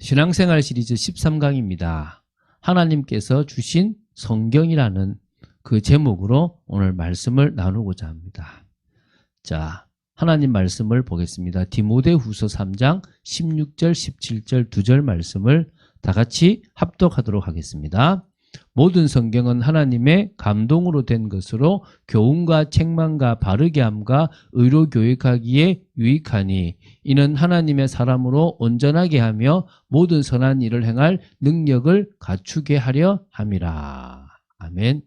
신앙생활 시리즈 13강입니다. 하나님께서 주신 성경이라는 그 제목으로 오늘 말씀을 나누고자 합니다. 자, 하나님 말씀을 보겠습니다. 디모데후서 3장 16절, 17절 2절 말씀을 다 같이 합독하도록 하겠습니다. 모든 성경은 하나님의 감동으로 된 것으로 교훈과 책망과 바르게 함과 의로 교육하기에 유익하니 이는 하나님의 사람으로 온전하게 하며 모든 선한 일을 행할 능력을 갖추게 하려 함이라. 아멘.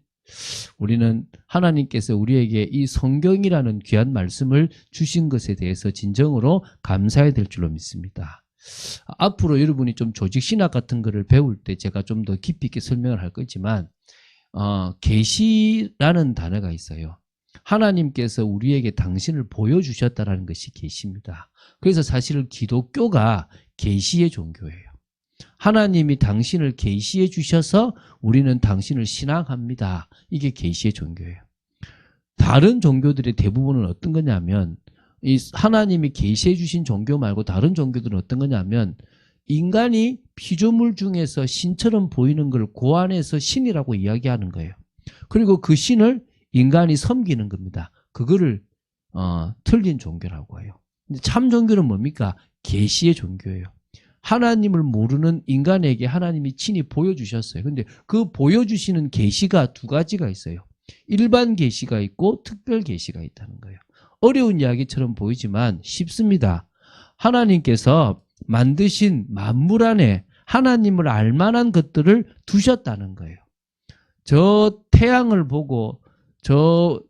우리는 하나님께서 우리에게 이 성경이라는 귀한 말씀을 주신 것에 대해서 진정으로 감사해야 될 줄로 믿습니다. 앞으로 여러분이 좀 조직신학 같은 거를 배울 때 제가 좀 더 깊이 있게 설명을 할 거지만 계시라는 단어가 있어요. 하나님께서 우리에게 당신을 보여주셨다라는 것이 계시입니다. 그래서 사실 기독교가 계시의 종교예요. 하나님이 당신을 계시해 주셔서 우리는 당신을 신앙합니다. 이게 계시의 종교예요. 다른 종교들의 대부분은 어떤 거냐면 이 하나님이 계시해 주신 종교 말고 다른 종교들은 어떤 거냐면 인간이 피조물 중에서 신처럼 보이는 걸 고안해서 신이라고 이야기하는 거예요. 그리고 그 신을 인간이 섬기는 겁니다. 그거를 틀린 종교라고 해요. 참 종교는 뭡니까? 계시의 종교예요. 하나님을 모르는 인간에게 하나님이 친히 보여주셨어요. 근데 그 보여주시는 계시가 두 가지가 있어요. 일반 계시가 있고 특별 계시가 있다는 거예요. 어려운 이야기처럼 보이지만 쉽습니다. 하나님께서 만드신 만물 안에 하나님을 알만한 것들을 두셨다는 거예요. 저 태양을 보고 저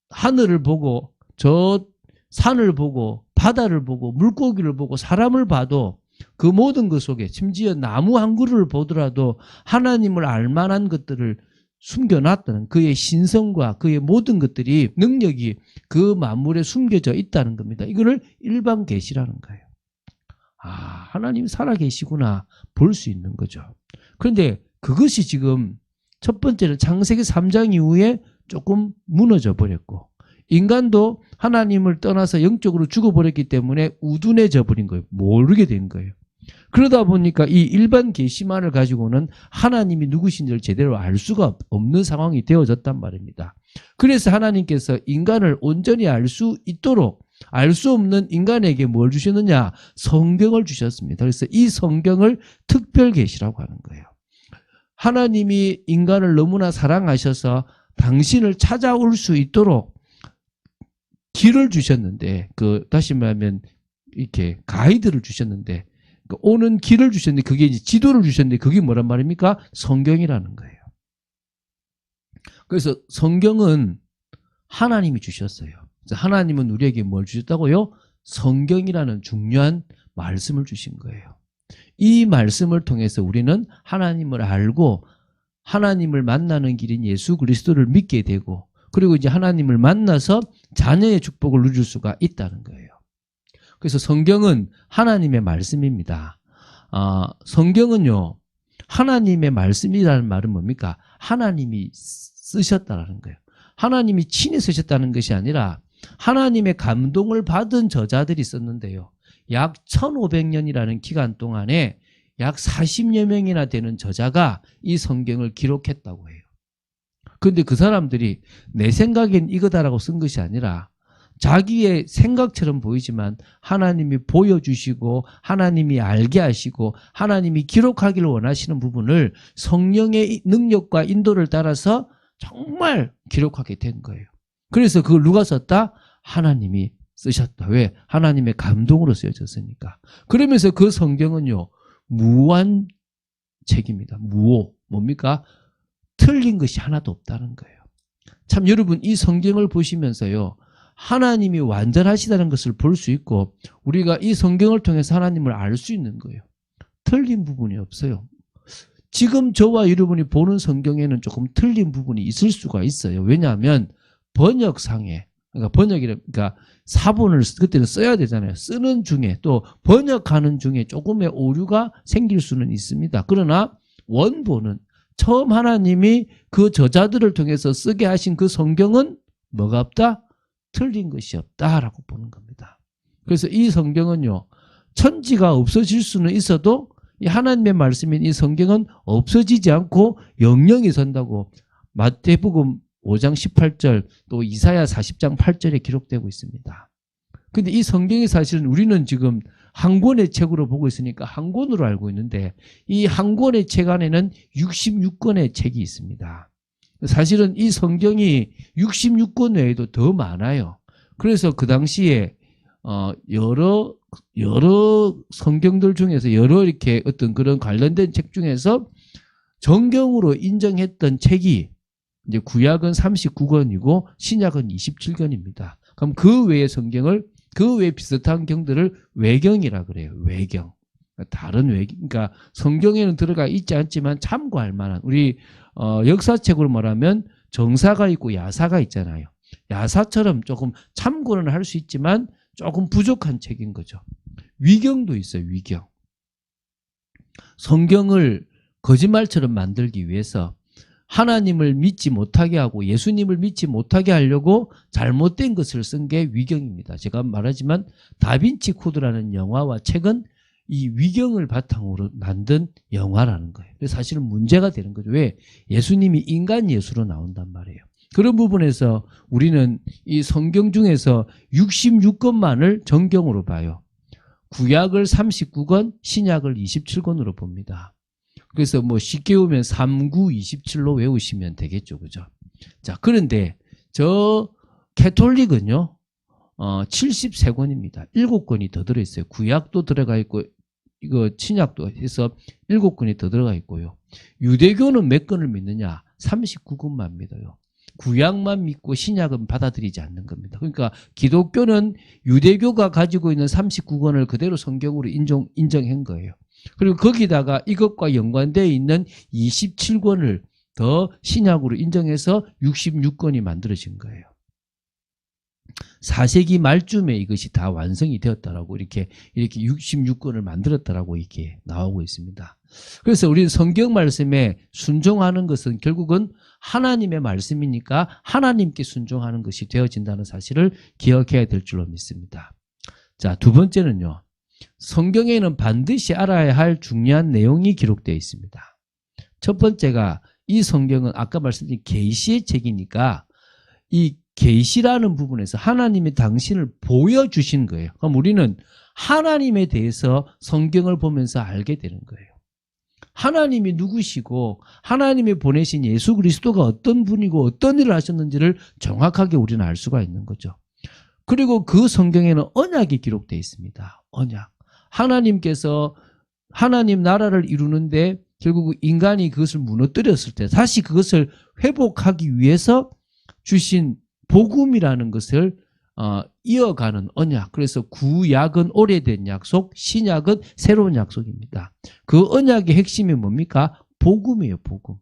하늘을 보고 저 산을 보고 바다를 보고 물고기를 보고 사람을 봐도 그 모든 것 속에 심지어 나무 한 그루를 보더라도 하나님을 알만한 것들을 숨겨놨다는 그의 신성과 그의 모든 것들이 능력이 그 만물에 숨겨져 있다는 겁니다. 이거를 일반 계시라는 거예요. 아, 하나님 살아계시구나 볼 수 있는 거죠. 그런데 그것이 지금 첫 번째는 창세기 3장 이후에 조금 무너져 버렸고 인간도 하나님을 떠나서 영적으로 죽어버렸기 때문에 우둔해져 버린 거예요. 모르게 된 거예요. 그러다 보니까 이 일반 계시만을 가지고는 하나님이 누구신지를 제대로 알 수가 없는 상황이 되어졌단 말입니다. 그래서 하나님께서 인간을 온전히 알 수 있도록 알 수 없는 인간에게 뭘 주셨느냐? 성경을 주셨습니다. 그래서 이 성경을 특별 계시라고 하는 거예요. 하나님이 인간을 너무나 사랑하셔서 당신을 찾아올 수 있도록 길을 주셨는데 다시 말하면 이렇게 가이드를 주셨는데 오는 길을 주셨는데 그게 이제 지도를 주셨는데 그게 뭐란 말입니까? 성경이라는 거예요. 그래서 성경은 하나님이 주셨어요. 그래서 하나님은 우리에게 뭘 주셨다고요? 성경이라는 중요한 말씀을 주신 거예요. 이 말씀을 통해서 우리는 하나님을 알고 하나님을 만나는 길인 예수 그리스도를 믿게 되고 그리고 이제 하나님을 만나서 자녀의 축복을 누릴 수가 있다는 거예요. 그래서 성경은 하나님의 말씀입니다. 성경은요, 하나님의 말씀이라는 말은 뭡니까? 하나님이 쓰셨다는 거예요. 하나님이 친히 쓰셨다는 것이 아니라 하나님의 감동을 받은 저자들이 썼는데요. 약 1500년이라는 기간 동안에 약 40여 명이나 되는 저자가 이 성경을 기록했다고 해요. 그런데 그 사람들이 내 생각엔 이거다라고 쓴 것이 아니라 자기의 생각처럼 보이지만 하나님이 보여주시고 하나님이 알게 하시고 하나님이 기록하기를 원하시는 부분을 성령의 능력과 인도를 따라서 정말 기록하게 된 거예요. 그래서 그걸 누가 썼다? 하나님이 쓰셨다. 왜? 하나님의 감동으로 쓰여졌으니까. 그러면서 그 성경은요, 무한 책입니다. 무오. 뭡니까? 틀린 것이 하나도 없다는 거예요. 참 여러분 이 성경을 보시면서요. 하나님이 완전하시다는 것을 볼 수 있고 우리가 이 성경을 통해서 하나님을 알 수 있는 거예요. 틀린 부분이 없어요. 지금 저와 여러분이 보는 성경에는 조금 틀린 부분이 있을 수가 있어요. 왜냐하면 번역상에 그러니까 사본을 그때는 써야 되잖아요. 쓰는 중에 또 번역하는 중에 조금의 오류가 생길 수는 있습니다. 그러나 원본은 처음 하나님이 그 저자들을 통해서 쓰게 하신 그 성경은 뭐가 없다? 틀린 것이 없다라고 보는 겁니다. 그래서 이 성경은요, 천지가 없어질 수는 있어도 이 하나님의 말씀인 이 성경은 없어지지 않고 영영이 선다고 마태복음 5장 18절 또 이사야 40장 8절에 기록되고 있습니다. 근데 이 성경이 사실은 우리는 지금 한 권의 책으로 보고 있으니까 한 권으로 알고 있는데 이 한 권의 책 안에는 66권의 책이 있습니다. 사실은 이 성경이 66권 외에도 더 많아요. 그래서 그 당시에 여러 성경들 중에서 여러 이렇게 어떤 그런 관련된 책 중에서 정경으로 인정했던 책이 이제 구약은 39권이고 신약은 27권입니다. 그럼 그 외의 성경을 그 외 비슷한 경들을 외경이라 그래요. 외경. 다른 외경. 그러니까 성경에는 들어가 있지 않지만 참고할 만한 우리 역사책으로 말하면 정사가 있고 야사가 있잖아요. 야사처럼 조금 참고는 할 수 있지만 조금 부족한 책인 거죠. 위경도 있어요. 위경. 성경을 거짓말처럼 만들기 위해서 하나님을 믿지 못하게 하고 예수님을 믿지 못하게 하려고 잘못된 것을 쓴 게 위경입니다. 제가 말하지만 다빈치 코드라는 영화와 책은 이 위경을 바탕으로 만든 영화라는 거예요. 그래서 사실은 문제가 되는 거죠. 왜? 예수님이 인간 예수로 나온단 말이에요. 그런 부분에서 우리는 이 성경 중에서 66권만을 정경으로 봐요. 구약을 39권, 신약을 27권으로 봅니다. 그래서 뭐 쉽게 보면 3927로 외우시면 되겠죠. 그죠? 자, 그런데 저 캐톨릭은요, 73권입니다. 7권이 더 들어있어요. 구약도 들어가 있고, 이거 신약도 해서 7권이 더 들어가 있고요. 유대교는 몇 권을 믿느냐? 39권만 믿어요. 구약만 믿고 신약은 받아들이지 않는 겁니다. 그러니까 기독교는 유대교가 가지고 있는 39권을 그대로 성경으로 인정한 거예요. 그리고 거기다가 이것과 연관되어 있는 27권을 더 신약으로 인정해서 66권이 만들어진 거예요. 4세기 말쯤에 이것이 다 완성이 되었다라고 이렇게 66권을 만들었다라고 이렇게 나오고 있습니다. 그래서 우리는 성경 말씀에 순종하는 것은 결국은 하나님의 말씀이니까 하나님께 순종하는 것이 되어진다는 사실을 기억해야 될 줄로 믿습니다. 자, 두 번째는요. 성경에는 반드시 알아야 할 중요한 내용이 기록되어 있습니다. 첫 번째가 이 성경은 아까 말씀드린 계시의 책이니까 이 계시라는 부분에서 하나님이 당신을 보여주신 거예요. 그럼 우리는 하나님에 대해서 성경을 보면서 알게 되는 거예요. 하나님이 누구시고 하나님이 보내신 예수 그리스도가 어떤 분이고 어떤 일을 하셨는지를 정확하게 우리는 알 수가 있는 거죠. 그리고 그 성경에는 언약이 기록되어 있습니다. 언약. 하나님께서 하나님 나라를 이루는데 결국 인간이 그것을 무너뜨렸을 때 다시 그것을 회복하기 위해서 주신 복음이라는 것을 이어가는 언약. 그래서 구약은 오래된 약속, 신약은 새로운 약속입니다. 그 언약의 핵심이 뭡니까? 복음이에요. 복음.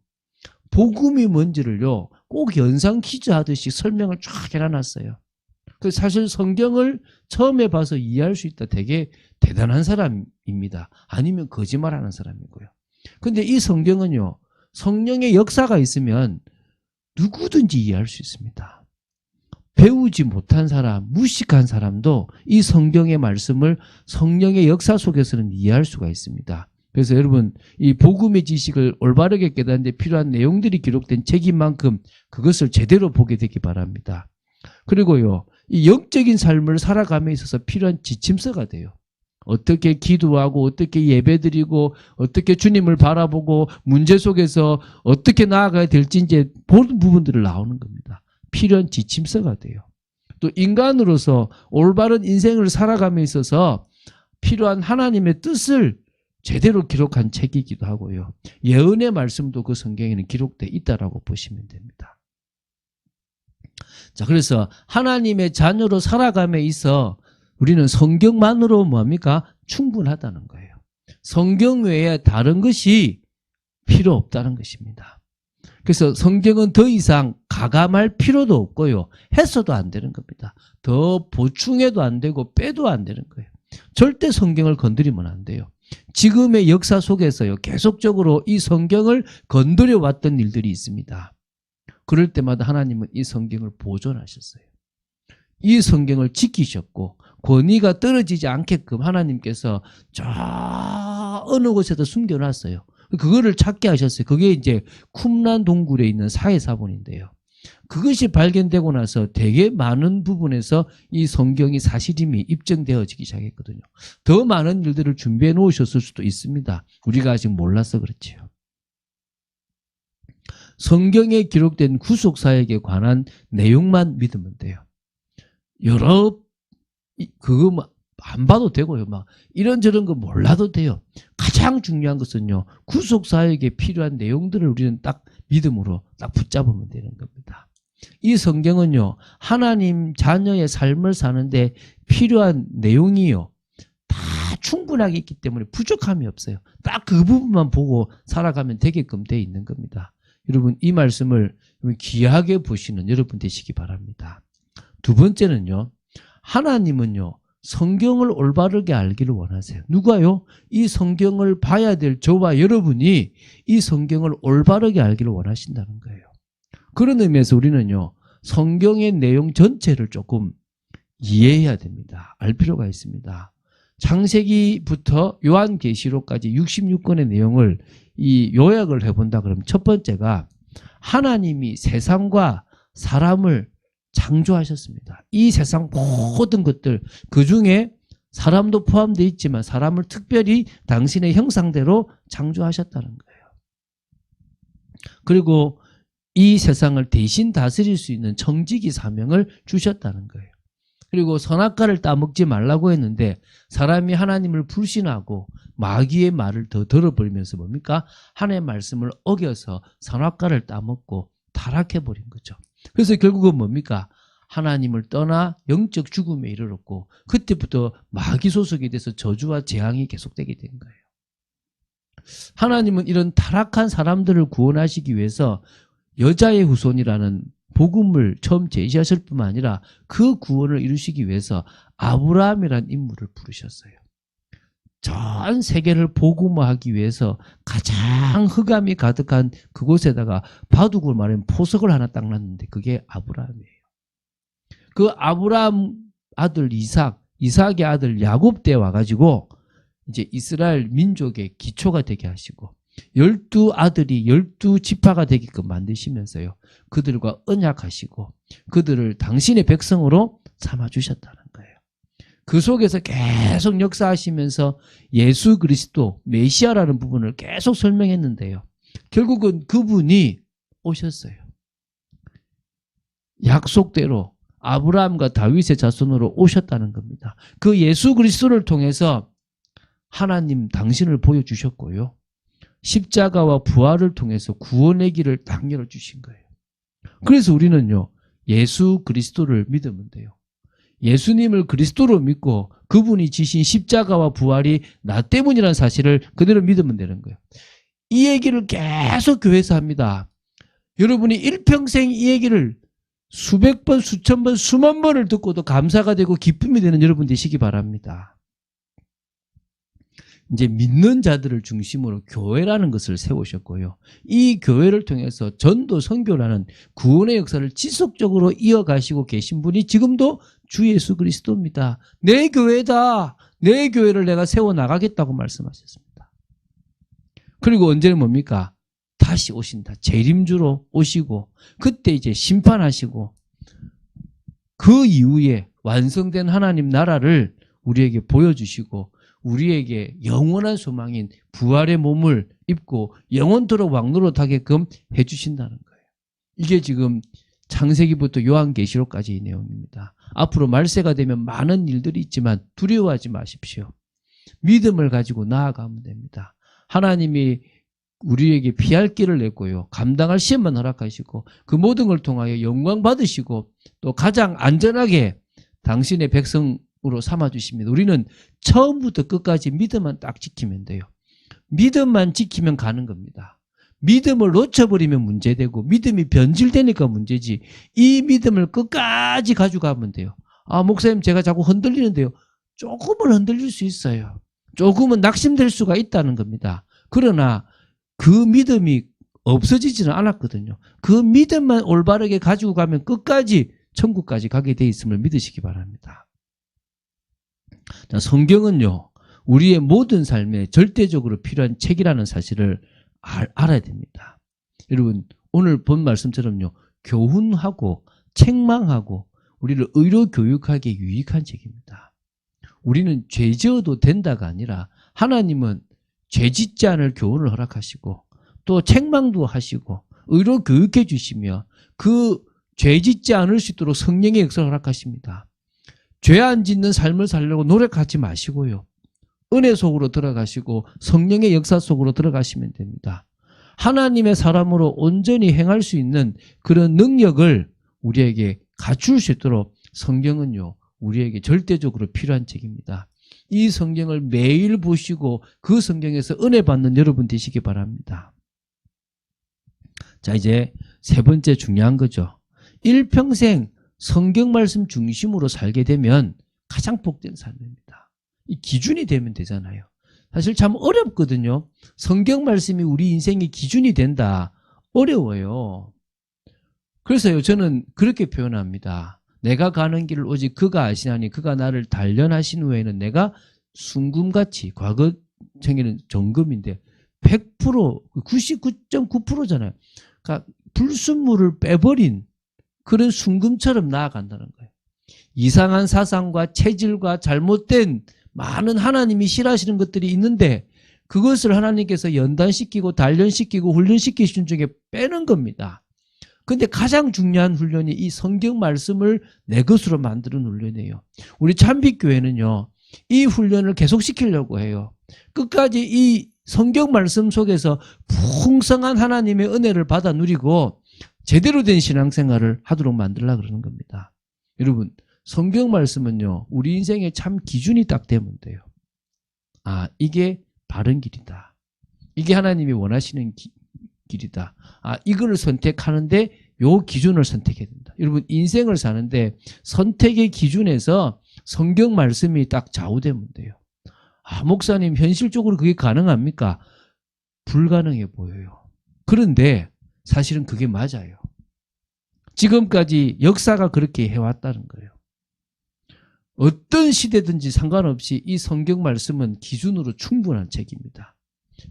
복음이 뭔지를요 꼭 연상 퀴즈 하듯이 설명을 쫙 해놔놨어요. 사실 성경을 처음에 봐서 이해할 수 있다. 되게 대단한 사람입니다. 아니면 거짓말하는 사람이고요. 근데 이 성경은요 성령의 역사가 있으면 누구든지 이해할 수 있습니다. 배우지 못한 사람, 무식한 사람도 이 성경의 말씀을 성령의 역사 속에서는 이해할 수가 있습니다. 그래서 여러분 이 복음의 지식을 올바르게 깨닫는 데 필요한 내용들이 기록된 책인 만큼 그것을 제대로 보게 되기 바랍니다. 그리고요 이 영적인 삶을 살아감에 있어서 필요한 지침서가 돼요. 어떻게 기도하고 어떻게 예배드리고 어떻게 주님을 바라보고 문제 속에서 어떻게 나아가야 될지 이제 모든 부분들을 나오는 겁니다. 필요한 지침서가 돼요. 또 인간으로서 올바른 인생을 살아감에 있어서 필요한 하나님의 뜻을 제대로 기록한 책이기도 하고요. 예언의 말씀도 그 성경에는 기록되어 있다라고 보시면 됩니다. 자, 그래서 하나님의 자녀로 살아감에 있어 우리는 성경만으로 뭡니까? 충분하다는 거예요. 성경 외에 다른 것이 필요 없다는 것입니다. 그래서 성경은 더 이상 가감할 필요도 없고요. 했어도 안 되는 겁니다. 더 보충해도 안 되고 빼도 안 되는 거예요. 절대 성경을 건드리면 안 돼요. 지금의 역사 속에서요. 계속적으로 이 성경을 건드려 왔던 일들이 있습니다. 그럴 때마다 하나님은 이 성경을 보존하셨어요. 이 성경을 지키셨고 권위가 떨어지지 않게끔 하나님께서 저 저 어느 곳에다 숨겨놨어요. 그거를 찾게 하셨어요. 그게 이제 쿰란 동굴에 있는 사해사본인데요. 그것이 발견되고 나서 되게 많은 부분에서 이 성경이 사실임이 입증되어지기 시작했거든요. 더 많은 일들을 준비해 놓으셨을 수도 있습니다. 우리가 아직 몰라서 그렇지요. 성경에 기록된 구속사역에 관한 내용만 믿으면 돼요. 여러 그거 안 봐도 되고요. 막 이런저런 거 몰라도 돼요. 가장 중요한 것은요. 구속사역에 필요한 내용들을 우리는 딱 믿음으로 딱 붙잡으면 되는 겁니다. 이 성경은요. 하나님 자녀의 삶을 사는데 필요한 내용이요. 다 충분하게 있기 때문에 부족함이 없어요. 딱 그 부분만 보고 살아가면 되게끔 돼 있는 겁니다. 여러분 이 말씀을 귀하게 보시는 여러분 되시기 바랍니다. 두 번째는요. 하나님은요. 성경을 올바르게 알기를 원하세요. 누가요? 이 성경을 봐야 될 저와 여러분이 이 성경을 올바르게 알기를 원하신다는 거예요. 그런 의미에서 우리는요. 성경의 내용 전체를 조금 이해해야 됩니다. 알 필요가 있습니다. 창세기부터 요한계시록까지 66권의 내용을 이 요약을 해본다 그러면 첫 번째가 하나님이 세상과 사람을 창조하셨습니다. 이 세상 모든 것들 그중에 사람도 포함되어 있지만 사람을 특별히 당신의 형상대로 창조하셨다는 거예요. 그리고 이 세상을 대신 다스릴 수 있는 청지기 사명을 주셨다는 거예요. 그리고 선악과를 따먹지 말라고 했는데 사람이 하나님을 불신하고 마귀의 말을 더 들어버리면서 뭡니까? 하나님의 말씀을 어겨서 선악과를 따먹고 타락해버린 거죠. 그래서 결국은 뭡니까? 하나님을 떠나 영적 죽음에 이르렀고 그때부터 마귀 소속이 돼서 저주와 재앙이 계속되게 된 거예요. 하나님은 이런 타락한 사람들을 구원하시기 위해서 여자의 후손이라는 복음을 처음 제시하실 뿐만 아니라 그 구원을 이루시기 위해서 아브라함이라는 인물을 부르셨어요. 전 세계를 복음화하기 위해서 가장 흑암이 가득한 그곳에다가 바둑을 말하면 포석을 하나 딱 놨는데 그게 아브라함이에요. 그 아브라함 아들 이삭의 아들 야곱 때 와가지고 이제 이스라엘 민족의 기초가 되게 하시고 12아들이 12지파가 되게끔 만드시면서요. 그들과 언약하시고 그들을 당신의 백성으로 삼아주셨다는 거예요. 그 속에서 계속 역사하시면서 예수 그리스도 메시아라는 부분을 계속 설명했는데요. 결국은 그분이 오셨어요. 약속대로 아브라함과 다윗의 자손으로 오셨다는 겁니다. 그 예수 그리스도를 통해서 하나님 당신을 보여주셨고요. 십자가와 부활을 통해서 구원의 길을 딱 열어주신 거예요. 그래서 우리는요. 예수 그리스도를 믿으면 돼요. 예수님을 그리스도로 믿고 그분이 지신 십자가와 부활이 나 때문이라는 사실을 그대로 믿으면 되는 거예요. 이 얘기를 계속 교회에서 합니다. 여러분이 일평생 이 얘기를 수백 번, 수천 번, 수만 번을 듣고도 감사가 되고 기쁨이 되는 여러분 되시기 바랍니다. 이제 믿는 자들을 중심으로 교회라는 것을 세우셨고요. 이 교회를 통해서 전도 선교라는 구원의 역사를 지속적으로 이어가시고 계신 분이 지금도 주 예수 그리스도입니다. 내 교회다. 내 교회를 내가 세워나가겠다고 말씀하셨습니다. 그리고 언제는 뭡니까? 다시 오신다. 재림주로 오시고 그때 이제 심판하시고 그 이후에 완성된 하나님 나라를 우리에게 보여주시고 우리에게 영원한 소망인 부활의 몸을 입고 영원토록 왕노릇하게끔 해주신다는 거예요. 이게 지금 창세기부터 요한계시록까지의 내용입니다. 앞으로 말세가 되면 많은 일들이 있지만 두려워하지 마십시오. 믿음을 가지고 나아가면 됩니다. 하나님이 우리에게 피할 길을 냈고요. 감당할 시험만 허락하시고 그 모든 걸 통하여 영광 받으시고 또 가장 안전하게 당신의 백성으로 삼아주십니다. 우리는 처음부터 끝까지 믿음만 딱 지키면 돼요. 믿음만 지키면 가는 겁니다. 믿음을 놓쳐버리면 문제되고 믿음이 변질되니까 문제지 이 믿음을 끝까지 가져가면 돼요. 아 목사님 제가 자꾸 흔들리는데요. 조금은 흔들릴 수 있어요. 조금은 낙심될 수가 있다는 겁니다. 그러나 그 믿음이 없어지지는 않았거든요. 그 믿음만 올바르게 가지고 가면 끝까지 천국까지 가게 돼 있음을 믿으시기 바랍니다. 자, 성경은요. 우리의 모든 삶에 절대적으로 필요한 책이라는 사실을 알아야 됩니다. 여러분, 오늘 본 말씀처럼요, 교훈하고 책망하고 우리를 의로 교육하기에 유익한 책입니다. 우리는 죄 지어도 된다가 아니라 하나님은 죄 짓지 않을 교훈을 허락하시고 또 책망도 하시고 의로 교육해 주시며 그 죄 짓지 않을 수 있도록 성령의 역사를 허락하십니다. 죄 안 짓는 삶을 살려고 노력하지 마시고요. 은혜 속으로 들어가시고 성령의 역사 속으로 들어가시면 됩니다. 하나님의 사람으로 온전히 행할 수 있는 그런 능력을 우리에게 갖출 수 있도록 성경은요, 우리에게 절대적으로 필요한 책입니다. 이 성경을 매일 보시고 그 성경에서 은혜 받는 여러분 되시기 바랍니다. 자, 이제 세 번째 중요한 거죠. 일평생 성경 말씀 중심으로 살게 되면 가장 복된 삶입니다. 이 기준이 되면 되잖아요. 사실 참 어렵거든요. 성경 말씀이 우리 인생의 기준이 된다. 어려워요. 그래서요, 저는 그렇게 표현합니다. 내가 가는 길을 오직 그가 아시나니 그가 나를 단련하신 후에는 내가 순금같이, 과거형에는 정금인데 100%, 99.9%잖아요. 그러니까 불순물을 빼버린 그런 순금처럼 나아간다는 거예요. 이상한 사상과 체질과 잘못된 많은 하나님이 싫어하시는 것들이 있는데 그것을 하나님께서 연단시키고 단련시키고 훈련시키신 중에 빼는 겁니다. 근데 가장 중요한 훈련이 이 성경 말씀을 내 것으로 만드는 훈련이에요. 우리 참빛교회는요, 이 훈련을 계속시키려고 해요. 끝까지 이 성경 말씀 속에서 풍성한 하나님의 은혜를 받아 누리고 제대로 된 신앙생활을 하도록 만들려고 그러는 겁니다. 여러분, 성경 말씀은요, 우리 인생의 참 기준이 딱 되면 돼요. 아, 이게 바른 길이다. 이게 하나님이 원하시는 길이다. 아, 이거를 선택하는데 요 기준을 선택해야 된다. 여러분, 인생을 사는데 선택의 기준에서 성경 말씀이 딱 좌우되면 돼요. 아, 목사님, 현실적으로 그게 가능합니까? 불가능해 보여요. 그런데 사실은 그게 맞아요. 지금까지 역사가 그렇게 해왔다는 거예요. 어떤 시대든지 상관없이 이 성경 말씀은 기준으로 충분한 책입니다.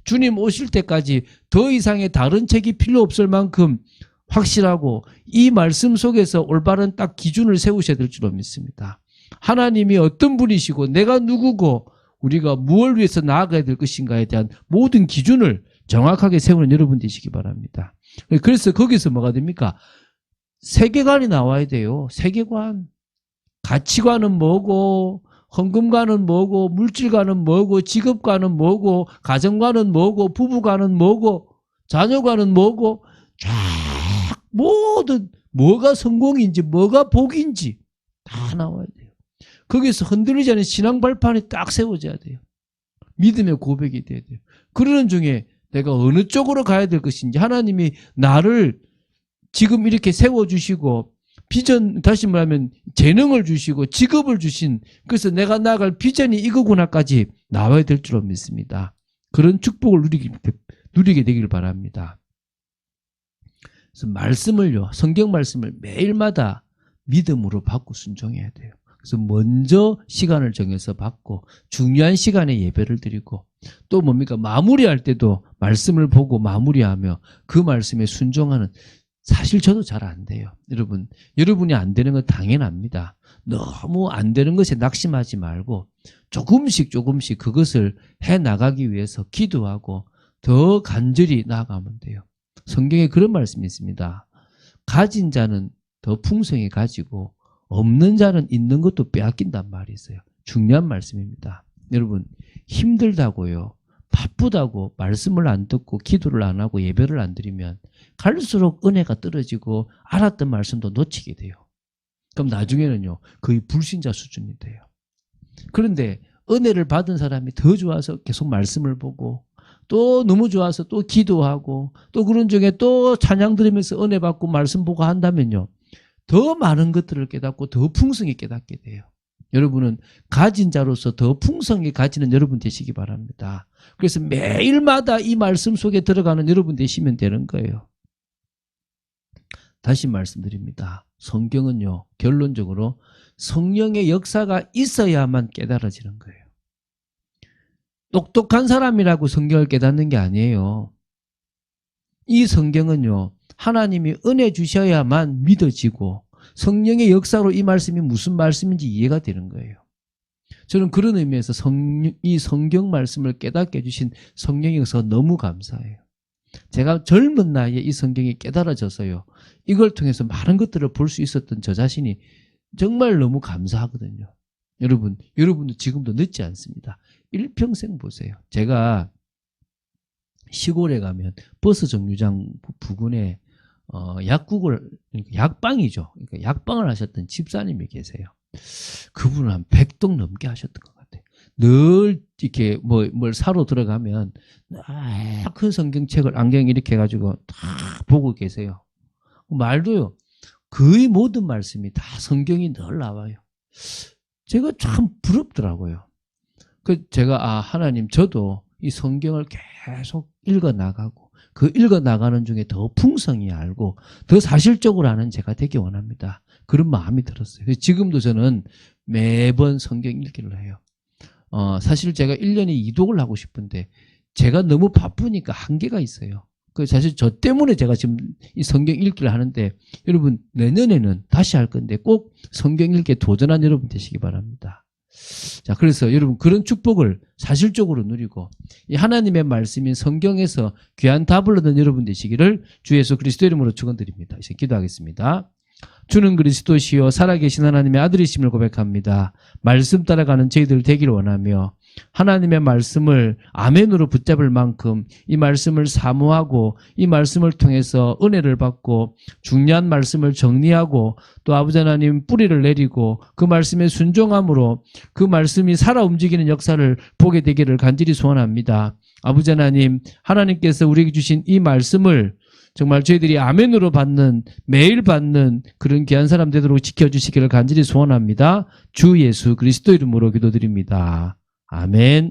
주님 오실 때까지 더 이상의 다른 책이 필요 없을 만큼 확실하고 이 말씀 속에서 올바른 딱 기준을 세우셔야 될 줄로 믿습니다. 하나님이 어떤 분이시고 내가 누구고 우리가 무엇을 위해서 나아가야 될 것인가에 대한 모든 기준을 정확하게 세우는 여러분 되시기 바랍니다. 그래서 거기서 뭐가 됩니까? 세계관이 나와야 돼요. 세계관. 가치관은 뭐고, 헌금관은 뭐고, 물질관은 뭐고, 직업관은 뭐고, 가정관은 뭐고, 부부관은 뭐고, 자녀관은 뭐고, 쫙 모든 뭐가 성공인지 뭐가 복인지 다 나와야 돼요. 거기서 흔들리지 않은 신앙 발판이 딱 세워져야 돼요. 믿음의 고백이 돼야 돼요. 그러는 중에 내가 어느 쪽으로 가야 될 것인지 하나님이 나를 지금 이렇게 세워주시고 비전, 다시 말하면 재능을 주시고 직업을 주신, 그래서 내가 나아갈 비전이 이거구나까지 나와야 될 줄로 믿습니다. 그런 축복을 누리게 되길 바랍니다. 그래서 말씀을요, 성경 말씀을 매일마다 믿음으로 받고 순종해야 돼요. 그래서 먼저 시간을 정해서 받고 중요한 시간에 예배를 드리고 또 뭡니까? 마무리할 때도 말씀을 보고 마무리하며 그 말씀에 순종하는, 사실 저도 잘 안 돼요. 여러분이 안 되는 건 당연합니다. 너무 안 되는 것에 낙심하지 말고 조금씩 그것을 해나가기 위해서 기도하고 더 간절히 나아가면 돼요. 성경에 그런 말씀이 있습니다. 가진 자는 더 풍성히 가지고 없는 자는 있는 것도 빼앗긴단 말이 있어요. 중요한 말씀입니다. 여러분, 힘들다고요, 바쁘다고 말씀을 안 듣고 기도를 안 하고 예배를 안 드리면 갈수록 은혜가 떨어지고 알았던 말씀도 놓치게 돼요. 그럼 나중에는요, 거의 불신자 수준이 돼요. 그런데 은혜를 받은 사람이 더 좋아서 계속 말씀을 보고 또 너무 좋아서 또 기도하고 또 그런 중에 또 찬양 들으면서 은혜 받고 말씀 보고 한다면요, 더 많은 것들을 깨닫고 더 풍성히 깨닫게 돼요. 여러분은 가진 자로서 더 풍성히 가지는 여러분 되시기 바랍니다. 그래서 매일마다 이 말씀 속에 들어가는 여러분 되시면 되는 거예요. 다시 말씀드립니다. 성경은요, 결론적으로 성령의 역사가 있어야만 깨달아지는 거예요. 똑똑한 사람이라고 성경을 깨닫는 게 아니에요. 이 성경은요, 하나님이 은혜 주셔야만 믿어지고 성령의 역사로 이 말씀이 무슨 말씀인지 이해가 되는 거예요. 저는 그런 의미에서 이 성경 말씀을 깨닫게 해주신 성령의 역사가 너무 감사해요. 제가 젊은 나이에 이 성경이 깨달아져서요, 이걸 통해서 많은 것들을 볼 수 있었던 저 자신이 정말 너무 감사하거든요. 여러분도 지금도 늦지 않습니다. 일평생 보세요. 제가 시골에 가면 버스 정류장 부근에 약방이죠. 그러니까 약방을 하셨던 집사님이 계세요. 그분은 한 100동 넘게 하셨던 것 같아요. 늘 이렇게 뭘 사러 들어가면 큰 성경책을 안경 이렇게 해가지고 다 보고 계세요. 말도요, 거의 모든 말씀이 다 성경이 늘 나와요. 제가 참 부럽더라고요. 제가 하나님, 저도 이 성경을 계속 읽어나가고 그 읽어나가는 중에 더 풍성히 알고 더 사실적으로 아는 제가 되기 원합니다. 그런 마음이 들었어요. 지금도 저는 매번 성경 읽기를 해요. 사실 제가 1년에 2독을 하고 싶은데 제가 너무 바쁘니까 한계가 있어요. 사실 저 때문에 제가 지금 이 성경 읽기를 하는데, 여러분 내년에는 다시 할 건데 꼭 성경 읽기에 도전한 여러분 되시기 바랍니다. 자, 그래서 여러분 그런 축복을 사실적으로 누리고 이 하나님의 말씀인 성경에서 귀한 답을 얻는 여러분 되시기를 주 예수 그리스도 이름으로 축원드립니다. 이제 기도하겠습니다. 주는 그리스도시요 살아계신 하나님의 아들이심을 고백합니다. 말씀 따라가는 저희들 되기를 원하며 하나님의 말씀을 아멘으로 붙잡을 만큼 이 말씀을 사모하고 이 말씀을 통해서 은혜를 받고 중요한 말씀을 정리하고 또 아버지 하나님 뿌리를 내리고 그 말씀에 순종함으로 그 말씀이 살아 움직이는 역사를 보게 되기를 간절히 소원합니다. 아버지 하나님, 하나님께서 우리에게 주신 이 말씀을 정말 저희들이 아멘으로 받는, 매일 받는 그런 귀한 사람 되도록 지켜주시기를 간절히 소원합니다. 주 예수 그리스도 이름으로 기도드립니다. 아멘.